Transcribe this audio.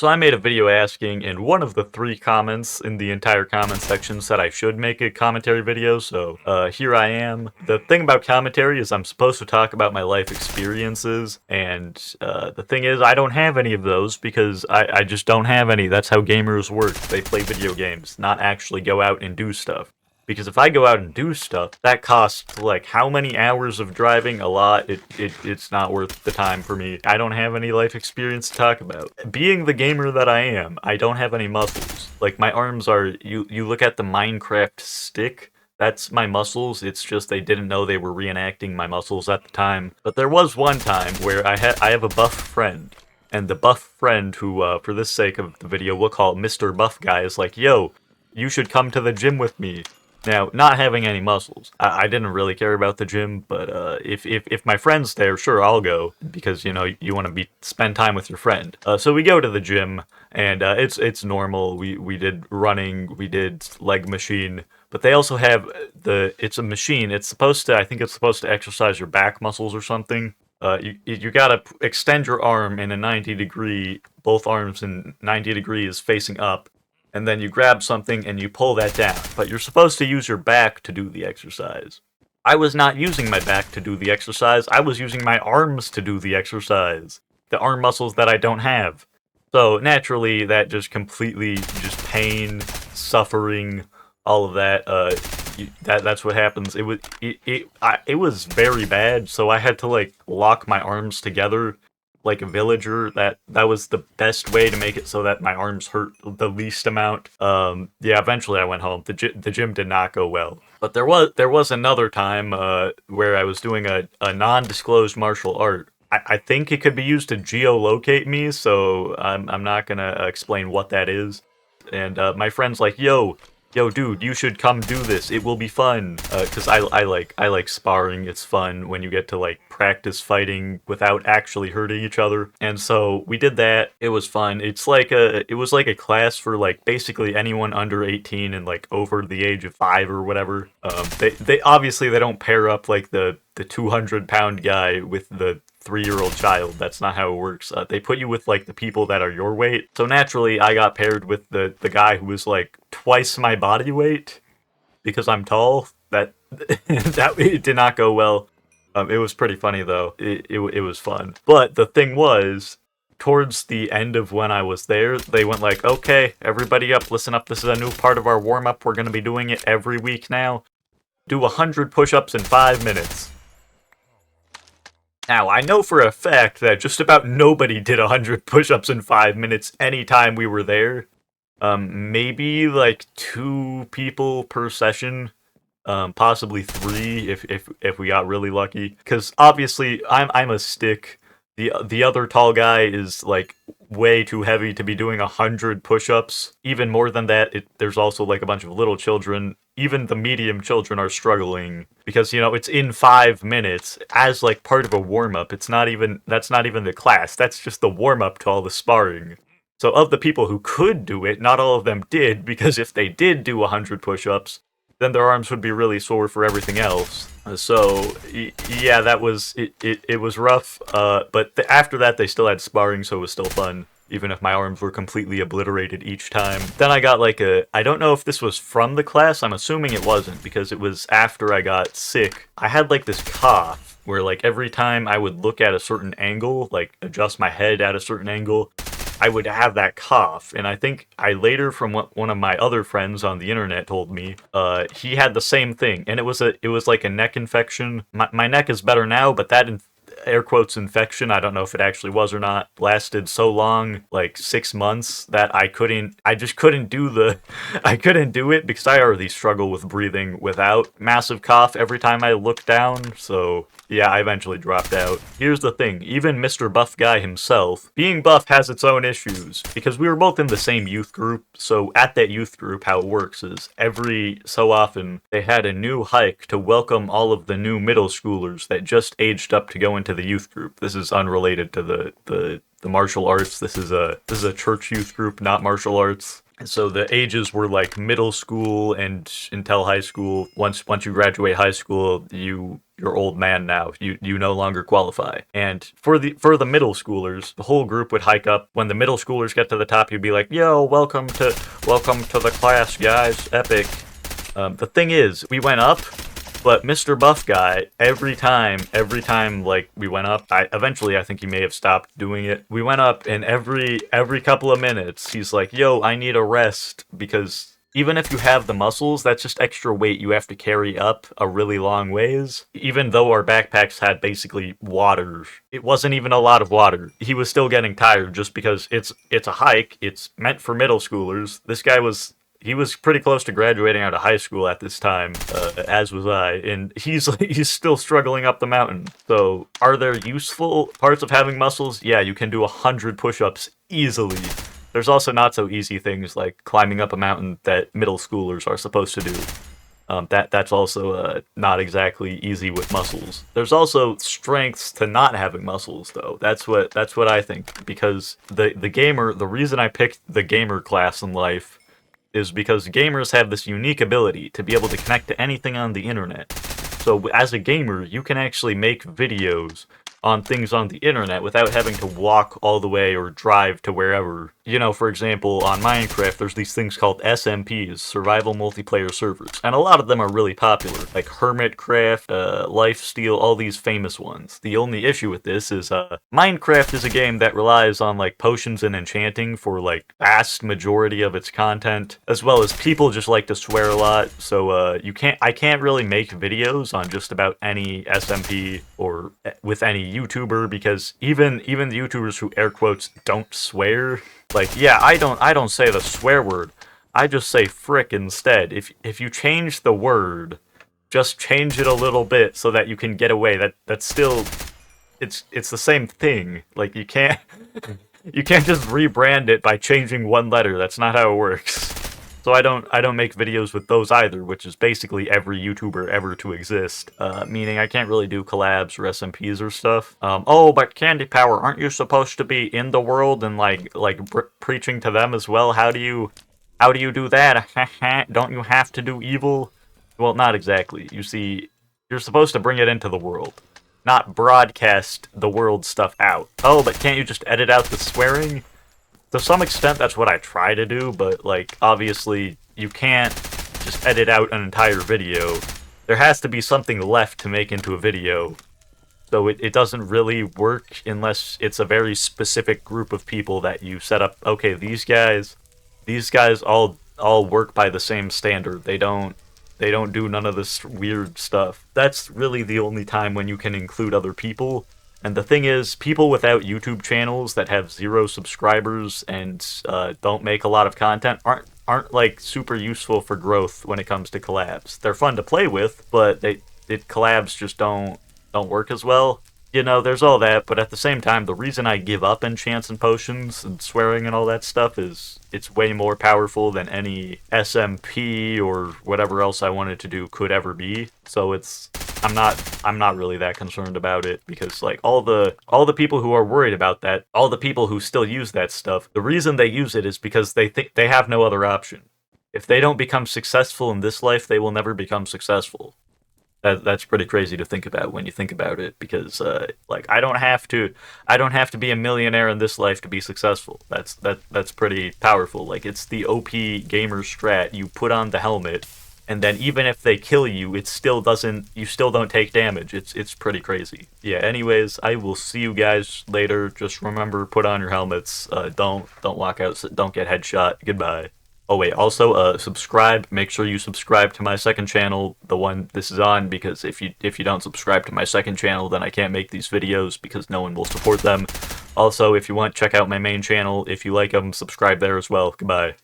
So I made a video asking, and one of the 3 comments in the entire comment section said I should make a commentary video, so here I am. The thing about commentary is I'm supposed to talk about my life experiences, and the thing is I don't have any of those because I just don't have any. That's how gamers work. They play video games, not actually go out and do stuff. Because if I go out and do stuff, that costs like how many hours of driving? A lot. It's not worth the time for me. I don't have any life experience to talk about. Being the gamer that I am, I don't have any muscles. Like my arms are. You look at the Minecraft stick. That's my muscles. It's just they didn't know they were reenacting my muscles at the time. But there was one time where I have a buff friend. And the buff friend who, for the sake of the video, we'll call it Mr. Buff Guy, is like, yo, you should come to the gym with me. Now, not having any muscles, I didn't really care about the gym, but if my friend's there, sure, I'll go, because, you know, you want to spend time with your friend. So we go to the gym, and it's normal. We did running, we did leg machine, but they also have it's a machine. It's supposed to, I think it's supposed to exercise your back muscles or something. You gotta extend your arm in a 90-degree, both arms in 90 degrees facing up, and then you grab something and you pull that down. But you're supposed to use your back to do the exercise. I was not using my back to do the exercise, I was using my arms to do the exercise. The arm muscles that I don't have. So naturally, that just completely, just pain, suffering, all of that, that's what happens. It was very bad, so I had to like lock my arms together like a villager. That was the best way to make it so that my arms hurt the least amount. Yeah, eventually I went home. The gym did not go well. But there was another time where I was doing a non-disclosed martial art. I think it could be used to geolocate me, so I'm not gonna explain what that is. And my friend's like, yo, dude, you should come do this. It will be fun. Cause I like sparring. It's fun when you get to like practice fighting without actually hurting each other. And so we did that. It was fun. It was like a class for like basically anyone under 18 and like over the age of 5 or whatever. They obviously they don't pair up like the 200-pound guy with the 3-year-old child. That's not how it works. They put you with like the people that are your weight. So naturally, I got paired with the guy who was like twice my body weight because I'm tall. That it did not go well. It was pretty funny though. It was fun. But the thing was, towards the end of when I was there, they went like, okay, everybody up, listen up. This is a new part of our warm up. We're gonna be doing it every week now. Do 100 push-ups in 5 minutes. Now, I know for a fact that just about nobody did 100 push-ups in 5 minutes anytime we were there. Maybe like 2 people per session, possibly 3 if we got really lucky. Because obviously, I'm a stick. The other tall guy is like way too heavy to be doing 100 push-ups. Even more than that, there's also like a bunch of little children. Even the medium children are struggling because, you know, it's in 5 minutes as like part of a warm-up. That's not even the class. That's just the warm-up to all the sparring. So of the people who could do it, not all of them did, because if they did do 100 push-ups, then their arms would be really sore for everything else. So yeah, that was it was rough. But after that, they still had sparring, so it was still fun, even if my arms were completely obliterated each time. Then I got like I don't know if this was from the class, I'm assuming it wasn't, because it was after I got sick. I had like this cough, where like every time I would look at a certain angle, like adjust my head at a certain angle, I would have that cough. And I think I later, from what one of my other friends on the internet told me, he had the same thing, and it was like a neck infection. My neck is better now, but that air quotes infection, I don't know if it actually was or not, lasted so long, like 6 months, that I just couldn't do I couldn't do it because I already struggle with breathing without massive cough every time I look down. So yeah, I eventually dropped out. Here's the thing, even Mr. Buff Guy himself, being buff has its own issues, because we were both in the same youth group. So at that youth group, how it works is every so often they had a new hike to welcome all of the new middle schoolers that just aged up to go into the youth group. This is unrelated to the martial arts. This is a church youth group, not martial arts. So the ages were like middle school and until high school. Once you graduate high school, you're old man now. You no longer qualify. And for the middle schoolers, the whole group would hike up. When the middle schoolers get to the top, you'd be like, "Yo, welcome to the class, guys. Epic." The thing is, we went up, but Mr. Buff Guy, every time like we went up, I think he may have stopped doing it. We went up, and every couple of minutes, he's like, "Yo, I need a rest," because even if you have the muscles, that's just extra weight you have to carry up a really long ways. Even though our backpacks had basically water, it wasn't even a lot of water. He was still getting tired just because it's a hike. It's meant for middle schoolers. This guy he was pretty close to graduating out of high school at this time, as was I, and he's still struggling up the mountain. So, are there useful parts of having muscles? Yeah, you can do 100 push-ups easily. There's also not so easy things like climbing up a mountain that middle schoolers are supposed to do. That's also not exactly easy with muscles. There's also strengths to not having muscles, though. That's what I think, because the reason I picked the gamer class in life is because gamers have this unique ability to be able to connect to anything on the internet. So as a gamer, you can actually make videos on things on the internet without having to walk all the way or drive to wherever. You know, for example, on Minecraft, there's these things called SMPs, Survival Multiplayer Servers, and a lot of them are really popular, like Hermitcraft, Lifesteal, all these famous ones. The only issue with this is, Minecraft is a game that relies on, like, potions and enchanting for, like, vast majority of its content, as well as people just like to swear a lot, so, I can't really make videos on just about any SMP or with any YouTuber, because even the YouTubers who air quotes don't swear, like, yeah, I don't say the swear word. I just say frick instead. If you change the word, just change it a little bit so that you can get away. That's still it's the same thing. Like, you can't just rebrand it by changing one letter. That's not how it works. So I don't make videos with those either, which is basically every YouTuber ever to exist. Meaning I can't really do collabs or SMPs or stuff. Oh, but Candy Power, aren't you supposed to be in the world and like preaching to them as well? How do you do that? Don't you have to do evil? Well, not exactly. You see, you're supposed to bring it into the world, not broadcast the world stuff out. Oh, but can't you just edit out the swearing? To some extent, that's what I try to do, but, like, obviously, you can't just edit out an entire video. There has to be something left to make into a video, so it doesn't really work unless it's a very specific group of people that you set up. Okay, these guys all work by the same standard. They don't do none of this weird stuff. That's really the only time when you can include other people. And the thing is, people without YouTube channels that have 0 subscribers and don't make a lot of content aren't like super useful for growth when it comes to collabs. They're fun to play with, but collabs just don't work as well. You know, there's all that, but at the same time, the reason I give up enchants and potions and swearing and all that stuff is it's way more powerful than any SMP or whatever else I wanted to do could ever be. So I'm not really that concerned about it, because like all the people who are worried about that, all the people who still use that stuff, the reason they use it is because they think they have no other option. If they don't become successful in this life, they will never become successful. That's pretty crazy to think about when you think about it, because like I don't have to be a millionaire in this life to be successful. That's pretty powerful. Like, it's the OP gamer strat. You put on the helmet, and then even if they kill you, you still don't take damage. It's pretty crazy. Yeah, anyways, I will see you guys later. Just remember, put on your helmets. Don't walk out, don't get headshot. Goodbye. Oh wait, also subscribe. Make sure you subscribe to my second channel, the one this is on, because if you don't subscribe to my second channel, then I can't make these videos because no one will support them. Also, if you want, check out my main channel. If you like them, subscribe there as well. Goodbye.